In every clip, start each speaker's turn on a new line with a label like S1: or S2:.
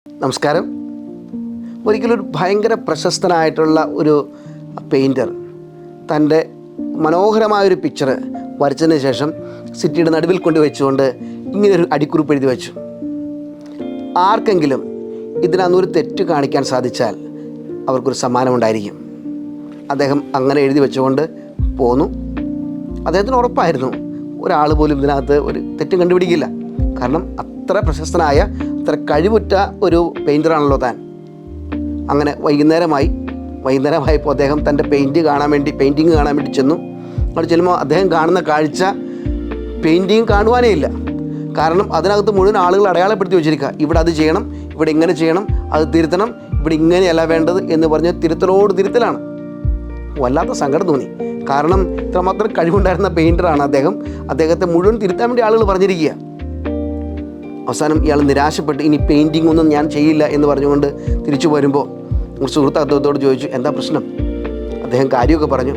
S1: നമസ്കാരം. ഒരിക്കലൊരു ഭയങ്കര പ്രശസ്തനായിട്ടുള്ള ഒരു പെയിൻറ്റർ തൻ്റെ മനോഹരമായൊരു പിക്ചർ വരച്ചതിന് ശേഷം സിറ്റിയുടെ നടുവിൽ കൊണ്ട് വെച്ചുകൊണ്ട് ഇങ്ങനെയൊരു അടിക്കുറിപ്പ് എഴുതി വെച്ചു. ആർക്കെങ്കിലും ഇതിനൊരു തെറ്റ് കാണിക്കാൻ സാധിച്ചാൽ അവർക്കൊരു സമ്മാനമുണ്ടായിരിക്കും. അദ്ദേഹം അങ്ങനെ എഴുതി വെച്ചുകൊണ്ട് പോന്നു. അദ്ദേഹത്തിന് ഉറപ്പായിരുന്നു ഒരാൾ പോലും ഇതിനകത്ത് ഒരു തെറ്റും കണ്ടുപിടിക്കില്ല. കാരണം അത്ര പ്രശസ്തനായ അത്ര കഴിവുറ്റ ഒരു പെയിൻറ്ററാണല്ലോ താൻ. അങ്ങനെ വൈകുന്നേരമായപ്പോൾ അദ്ദേഹം തൻ്റെ പെയിൻറ്റിങ് കാണാൻ വേണ്ടി ചെന്നു. അവിടെ ചെല്ലുമ്പോൾ അദ്ദേഹം കാണുന്ന കാഴ്ച പെയിൻറ്റിങ് കാണുവാനേ ഇല്ല. കാരണം അതിനകത്ത് മുഴുവൻ ആളുകൾ അടയാളപ്പെടുത്തി വെച്ചിരിക്കുക. ഇവിടെ അത് ചെയ്യണം, ഇവിടെ ഇങ്ങനെ ചെയ്യണം, അത് തിരുത്തണം, ഇവിടെ ഇങ്ങനെയല്ല വേണ്ടത് എന്ന് പറഞ്ഞ് തിരുത്തലാണ്. വല്ലാത്ത സങ്കടം തോന്നി. കാരണം ഇത്രമാത്രം കഴിവുണ്ടായിരുന്ന പെയിൻറ്ററാണ് അദ്ദേഹം. അദ്ദേഹത്തെ മുഴുവൻ തിരുത്താൻ വേണ്ടി ആളുകൾ പറഞ്ഞിരിക്കുക. അവസാനം ഇയാൾ നിരാശപ്പെട്ട് ഇനി പെയിൻറ്റിംഗ് ഒന്നും ഞാൻ ചെയ്യില്ല എന്ന് പറഞ്ഞുകൊണ്ട് തിരിച്ചു വരുമ്പോൾ ഒരു സുഹൃത്ത് അദ്ദേഹത്തോട് ചോദിച്ചു, എന്താ പ്രശ്നം? അദ്ദേഹം കാര്യമൊക്കെ പറഞ്ഞു.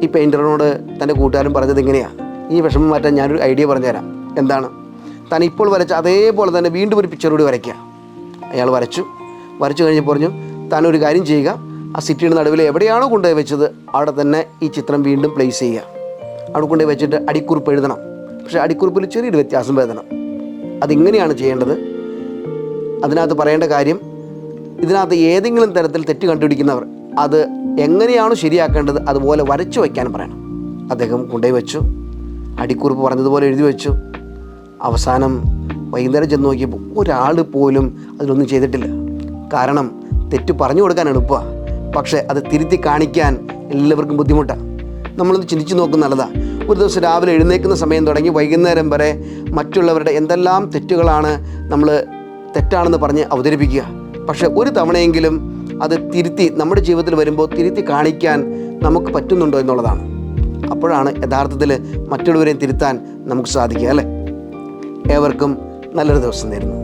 S1: ഈ പെയിൻറ്ററിനോട് തൻ്റെ കൂട്ടുകാരൻ പറഞ്ഞത് ഇങ്ങനെയാണ്, ഈ വിഷമം മാറ്റാൻ ഞാനൊരു ഐഡിയ പറഞ്ഞുതരാം. എന്താണ്? താൻ ഇപ്പോൾ വരച്ച അതേപോലെ തന്നെ വീണ്ടും ഒരു പിക്ചർ കൂടി വരയ്ക്കുക. അയാൾ വരച്ചു കഴിഞ്ഞ് പറഞ്ഞു, താനൊരു കാര്യം ചെയ്യുക, ആ സിറ്റിയുടെ നടുവിൽ എവിടെയാണോ കൊണ്ടുപോയി വെച്ചത് അവിടെ തന്നെ ഈ ചിത്രം വീണ്ടും പ്ലേസ് ചെയ്യുക. അവിടെ കൊണ്ടുപോയി വെച്ചിട്ട് അടിക്കുറിപ്പ് എഴുതണം. പക്ഷേ അടിക്കുറിപ്പിൽ ചെറിയൊരു വ്യത്യാസം വരുത്തണം. അതിങ്ങനെയാണ് ചെയ്യേണ്ടത്. അതിനകത്ത് പറയേണ്ട കാര്യം, ഇതിനകത്ത് ഏതെങ്കിലും തരത്തിൽ തെറ്റ് കണ്ടുപിടിക്കുന്നവർ അത് എങ്ങനെയാണോ ശരിയാക്കേണ്ടത് അതുപോലെ വരച്ചു വയ്ക്കാൻ പറയണം. അദ്ദേഹം കൊണ്ടുപോയി വെച്ചു, അടിക്കുറിപ്പ് പറഞ്ഞതുപോലെ എഴുതി വെച്ചു. അവസാനം വൈകുന്നേരം ചെന്ന് നോക്കിയപ്പോൾ ഒരാൾ പോലും അതിലൊന്നും ചെയ്തിട്ടില്ല. കാരണം തെറ്റ് പറഞ്ഞു കൊടുക്കാൻ എളുപ്പമാണ്, പക്ഷേ അത് തിരുത്തി കാണിക്കാൻ എല്ലാവർക്കും ബുദ്ധിമുട്ടാണ്. നമ്മളൊന്ന് ചിന്തിച്ച് നോക്കുന്നത് നല്ലതാണ്. ഒരു ദിവസം രാവിലെ എഴുന്നേൽക്കുന്ന സമയം തുടങ്ങി വൈകുന്നേരം വരെ മറ്റുള്ളവരുടെ എന്തെല്ലാം തെറ്റുകളാണ് നമ്മൾ തെറ്റാണെന്ന് പറഞ്ഞ് അവതരിപ്പിക്കുക. പക്ഷേ ഒരു തവണയെങ്കിലും അത് തിരുത്തി നമ്മുടെ ജീവിതത്തിൽ വരുമ്പോൾ തിരുത്തി കാണിക്കാൻ നമുക്ക് പറ്റുന്നുണ്ടോ എന്നുള്ളതാണ്. അപ്പോഴാണ് യഥാർത്ഥത്തിൽ മറ്റുള്ളവരെയും തിരുത്താൻ നമുക്ക് സാധിക്കുക, അല്ലേ? ഏവർക്കും നല്ലൊരു ദിവസം നേരുന്നു.